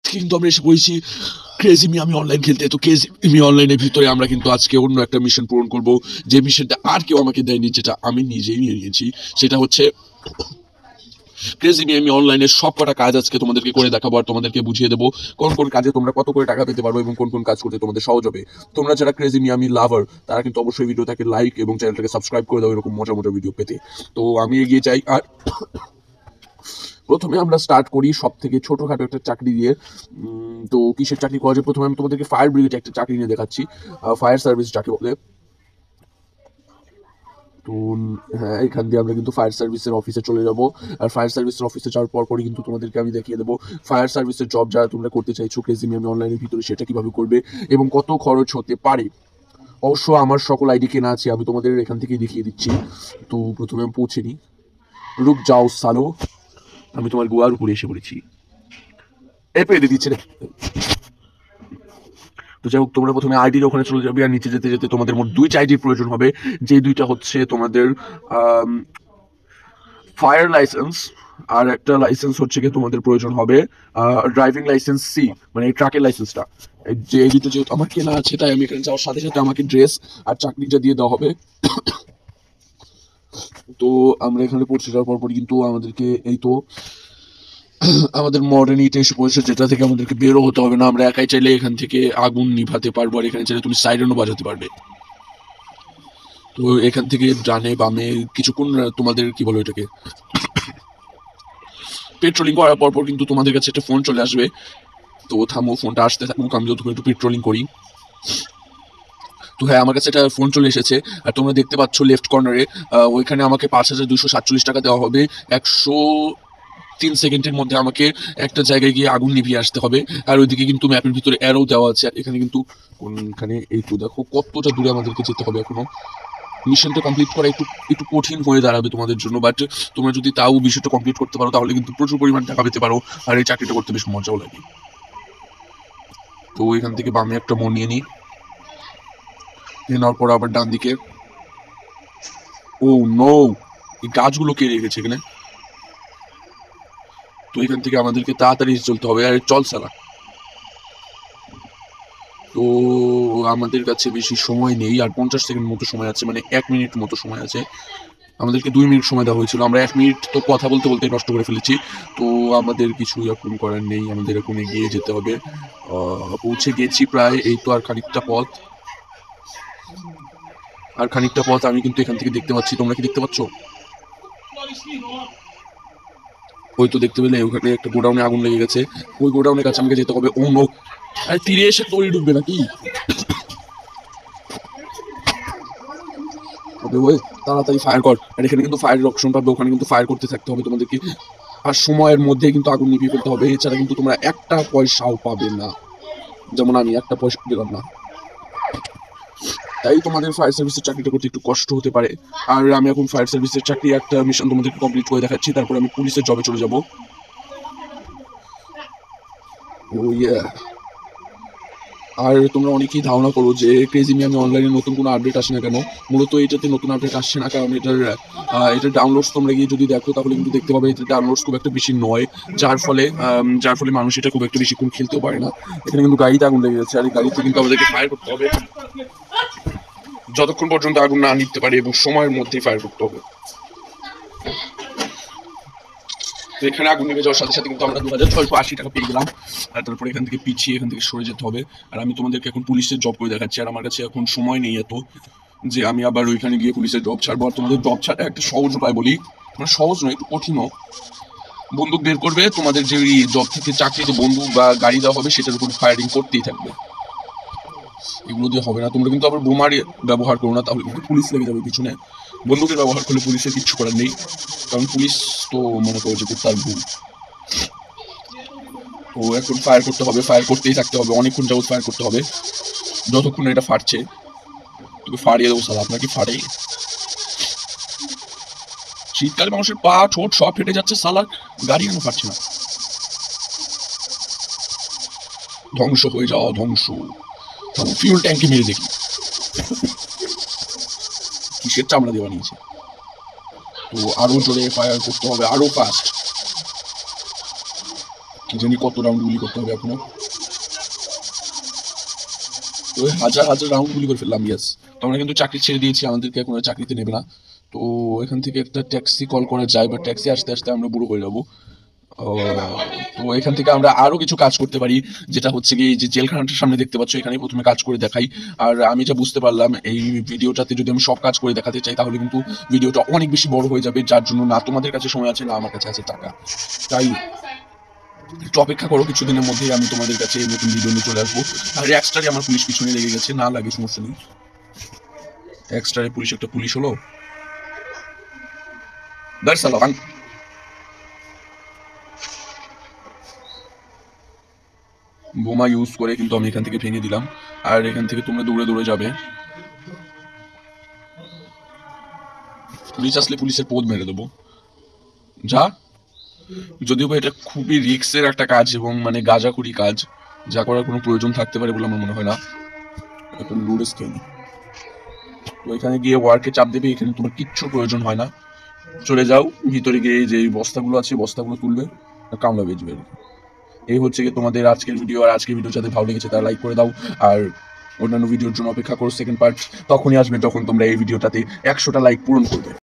আজকে কিন্তু আমরা এসে পড়েছি ক্রেজি মিয়ামি অনলাইন খেলতে। তো ক্রেজি মিয়ামি অনলাইনের ভিতরে আমরা কিন্তু আজকে অন্য একটা মিশন পূরণ করব, যে মিশনটা আর কেউ আমাকে দেয়নি, যেটা আমি নিজেই নিয়ে নিয়েছি। সেটা হচ্ছে ক্রেজি মিয়ামি অনলাইনের সব কটা কাজ আজকে তোমাদেরকে করে দেখাবো, আর তোমাদেরকে বুঝিয়ে দেবো কোন কোন কাজে তোমরা কত করে টাকা পেতে পারবো এবং কোন কোন কাজ করতে তোমাদের সহজ হবে। তোমরা যারা ক্রেজি মিয়ামি লাভার তারা কিন্তু অবশ্যই ভিডিওটাকে লাইক এবং চ্যানেলটাকে সাবস্ক্রাইব করে দাও এরকম মজা মজা ভিডিও পেতে। তো আমি এগিয়ে যাই। আর প্রথমে আমরা স্টার্ট করি সব থেকে ছোটখাটো একটা চাকরি দিয়ে। তো কিসের চাকরি করা যায়? প্রথমে আমি তোমাদেরকে ফায়ার ব্রিগেডে একটা চাকরি নিয়ে দেখাচ্ছি, ফায়ার সার্ভিস যাকে বলে। তো হ্যাঁ, এখান দিয়ে আমরা কিন্তু ফায়ার সার্ভিসের অফিসে চলে যাব। আর ফায়ার সার্ভিসের অফিসে যাওয়ার পরই কিন্তু তোমাদেরকে আমি দেখিয়ে দেবো ফায়ার সার্ভিসের জব যারা তোমরা করতে চাইছো ক্রেজি মিয়ামি অনলাইনের ভিতরে, সেটা কিভাবে করবে এবং কত খরচ হতে পারে। অবশ্য আমার সকল আইডি কেনা আছে, আমি তোমাদের এখান থেকেই দেখিয়ে দিচ্ছি। তো প্রথমে আমি পৌঁছে নিই। রুক যাও সালো, আমি তোমার গোয়ার উপরে এসে পড়েছি। এ পেয়ে দিচ্ছে রে। তো যাই হোক, তোমরা প্রথমে আইডির ওখানে চলে যাবে, আর নিচে যেতে যেতে তোমাদের মোট দুইটা আইডির প্রয়োজন হবে। যে দুইটা হচ্ছে তোমাদের ফায়ার লাইসেন্স, আর একটা লাইসেন্স হচ্ছে কি তোমাদের প্রয়োজন হবে ড্রাইভিং লাইসেন্স সি, মানে এই ট্রাকের লাইসেন্সটা। যে এই দুটো যেহেতু আমার কেনা আছে, তাই আমি এখানে যাওয়ার সাথে সাথে আমাকে ড্রেস আর চাকরিটা দিয়ে দেওয়া হবে। তো আমরা এখানে পৌঁছে যাওয়ার পর কিন্তু আমাদেরকে এই তো আমাদের মডার্ন ইটে এসে পড়েছে, যেটা থেকে আমাদেরকে বেরো হতে হবে না। আমরা একাই চাইলে এখান থেকে আগুন নিভাতে পারবো, আর এখানে চাইলে তুমি সাইরেনও বাজাতে পারবে। তো এখান থেকে ডানে বামে কিছুক্ষণ তোমাদের কি বলো এটাকে পেট্রোলিং করার পর কিন্তু তোমাদের কাছে একটা ফোন চলে আসবে। তো থামো, ফোনটা আসতে থাকুক, আমি যতক্ষণ একটু পেট্রোলিং করি। তো হ্যাঁ, আমার কাছে একটা ফোন চলে এসেছে, আর তোমরা দেখতে পাচ্ছ লেফট কর্নারে ওইখানে আমাকে 5,247 টাকা দেওয়া হবে। 103 সেকেন্ডের মধ্যে আমাকে একটা জায়গায় গিয়ে আগুন নিভিয়ে আসতে হবে। আর ওইদিকে কিন্তু ম্যাপের ভিতরে অ্যারো দেওয়া আছে, আর এখানে কিন্তু কোনখানে এই তো দেখো কতটা দূরে আমাদেরকে যেতে হবে এখনো। মিশনটা কমপ্লিট করা একটু একটু কঠিন হয়ে দাঁড়াবে তোমাদের জন্য, বাট তোমরা যদি তাও বিষয়টা কমপ্লিট করতে পারো তাহলে কিন্তু প্রচুর পরিমাণ টাকা পেতে পারো, আর এই চাকরিটা করতে বেশ মজাও লাগে। তো এখান থেকে বামে একটা মোড় নিয়ে নিই, নেওয়ার পর আবার ডান দিকে। ও নো, এই গাছগুলো কে রেখেছে এখানে? তো এখান থেকে আমাদেরকে তাড়াতাড়ি চলতে হবে, আর চল সালা। তো আমাদের কাছে বেশি সময় নেই, আর 50 সেকেন্ড মতো সময় আছে, মানে 1 মিনিট মতো সময় আছে। আমাদেরকে 2 মিনিট সময় দেওয়া হয়েছিল, আমরা 1 মিনিট তো কথা বলতে বলতে নষ্ট করে ফেলেছি। তো আমাদের কিছু এখন করার নেই, আমাদের এখন এগিয়ে যেতে হবে। পৌঁছে গেছি প্রায়, এই তো আর খানিকটা পথ। আমি কিন্তু এখান থেকে দেখতে পাচ্ছি, তোমরা কি দেখতে পাচ্ছ? ওই তো দেখতে পেলে ওখানে একটা গোডাউনে আগুন লেগে গেছে, ওই গোডাউনের কাছে আমাকে যেতে হবে। ও নো, আরে তীরে এসে তৈরি ডুববে নাকি? ওই তাড়াতাড়ি ফায়ার কর। আর এখানে কিন্তু ফায়ারের অপশন পাবে, ওখানে কিন্তু ফায়ার করতে থাকতে হবে তোমাদেরকে, আর সময়ের মধ্যে কিন্তু আগুন নিভিয়ে ফেলতে হবে, এছাড়া কিন্তু তোমরা একটা পয়সাও পাবে না। যেমন আমি একটা পয়সা দিলাম না। তাই তোমাদের ফায়ার সার্ভিসের চাকরিটা করতে একটু কষ্ট হতে পারে। আর আমি এখন ফায়ার সার্ভিসের চাকরি একটা মিশন তোমাদেরকে কমপ্লিট করে দেখাচ্ছি, তারপর আমি পুলিশের জবে চলে যাব। ও ইয়া, আর তোমরা অনেকেই ধারণা করো যে ক্রেজি মিয়ামি অনলাইনে নতুন কোনো আপডেট আসে না কেন। মূলত এটাতে নতুন আপডেট আসছে না, কারণ এটার ডাউনলোডস তোমরা গিয়ে যদি দেখো তাহলে কিন্তু দেখতে পাবে এটা ডাউনলোডস খুব একটা বেশি নয়, যার ফলে মানুষ এটা খুব একটা বেশিক্ষণ খেলতেও পারে না। এখানে কিন্তু গাড়িতে আগুন লেগে যাচ্ছে, আর এই গাড়িতে কিন্তু আমাদেরকে ফায়ার করতে হবে যতক্ষণ পর্যন্ত আগুন না নিতে পারে, এবং সময়ের মধ্যেই ফায়ার করতে হবে। তো এখানে আগুন নিভে যাওয়ার সাথে সাথে কিন্তু আমরা 2,680 টাকা পেয়ে গেলাম। আর তারপরে এখান থেকে পিছিয়ে এখান থেকে সরে যেতে হবে। আর আমি তোমাদেরকে এখন পুলিশের জব করে দেখাচ্ছি, আর আমার কাছে এখন সময় নেই এত যে আমি আবার ওইখানে গিয়ে পুলিশের জব ছাড়বো। আর তোমাদের জব ছাড়া একটা সহজ উপায় বলি, মানে সহজ নয়, একটু কঠিনও। বন্দুক বের করবে, তোমাদের যে জব থেকে চাকরিতে বন্দুক বা গাড়ি দেওয়া হবে সেটার উপর ফায়ারিং করতেই থাকবে। এগুলো দিয়ে হবে না, তোমরা কিন্তু আবার বোমার ব্যবহার করো না, তাহলে কিন্তু পুলিশ লেগে যাবে পিছনে। বন্দুকের ব্যবহার করলে পুলিশের কিচ্ছু করার নেই, কারণ পুলিশ তো মনে করো যে তার ভুল। তো এখন ফায়ার করতে হবে, ফায়ার করতেই থাকতে হবে, অনেকক্ষণ যাবত ফায়ার করতে হবে যতক্ষণ এটা ফাটছে। তুমি ফাড়িয়ে দেবো সালা, আপনার কি ফাটে? শীতকালে মানুষের পা ঠোঁট সব ফেটে যাচ্ছে, সালা গাড়ি কেন ফাটছে না? ধ্বংস হয়ে যাওয়া, ধ্বংস। ফিউল ট্যাঙ্কে মেরে দেখি কিসের চামড়া দেওয়া নিয়েছে। তো আরো জোরে ফায়ার করতে হবে, আরো ফাস্ট। কি জানি কত রাউন্ড গুলি করতে হবে এখনো। তো হাজার হাজার রাউন্ড গুলি করে ফেললাম। ইয়েস, তো আমরা কিন্তু চাকরি ছেড়ে দিয়েছি, আমাদেরকে এখন আর চাকরিতে নেবে না। তো এখান থেকে একটা ট্যাক্সি কল করা যায়, বা ট্যাক্সি আসতে আসতে আমরা বুড়ো হয়ে যাবো। তো এখান থেকে আমরা আরো কিছু কাজ করতে পারি, যেটা হচ্ছে কি যে জেলখানাটার সামনে দেখতে পাচ্ছ, এখানে প্রথমে কাজ করে দেখাই। আর আমি যা বুঝতে পারলাম, এই ভিডিওটাতে যদি আমি সব কাজ করে দেখাতে চাই তাহলে কিন্তু ভিডিওটা অনেক বেশি বড় হয়ে যাবে, যার জন্য না তোমাদের কাছে সময় আছে না আমার কাছে আছে টাকা। তাই একটু অপেক্ষা করো, কিছুদিনের মধ্যেই আমি তোমাদের কাছে নতুন ভিডিও নিয়ে চলে আসবো। আর এক্সট্রারে আমার পুলিশ পিছনে লেগে গেছে, না লাগে সমস্যা নেই। এক্সট্রারে পুলিশ একটা পুলিশ হলো দার্সালাম। বোমা ইউজ করে কিন্তু আমি এখান থেকে ভেঙে দিলাম। আর এখান থেকে তোমরা দৌড়ে দৌড়ে যাবে, পুলিশ আসলে পুলিশের পোদ মেরে দেবো। যা, যদিও বা এটা খুবই রিস্কের একটা কাজ এবং মানে গাঁজাখুরি কাজ, যা করার কোনো প্রয়োজন থাকতে পারে বলে আমার মনে হয় না। এখন লুডেস খেয়ে নি। তো এখানে গিয়ে ওয়ার্কে চাপ দেবে, এখানে তোমার কিচ্ছু প্রয়োজন হয় না। চলে যাও ভিতরে গিয়ে যে বস্তাগুলো আছে বস্তাগুলো তুলবে, কামলা বেচবে। এই হচ্ছে কি তোমাদের আজকের ভিডিও। আর আজকের ভিডিও যাদের ভালো লেগেছে তারা লাইক করে দাও। আর অন্যান্য ভিডিওর জন্য অপেক্ষা করো, সেকেন্ড পার্ট তখনই আসবে যখন তোমরা এই ভিডিওটাতে 100টা লাইক পূরণ করবে।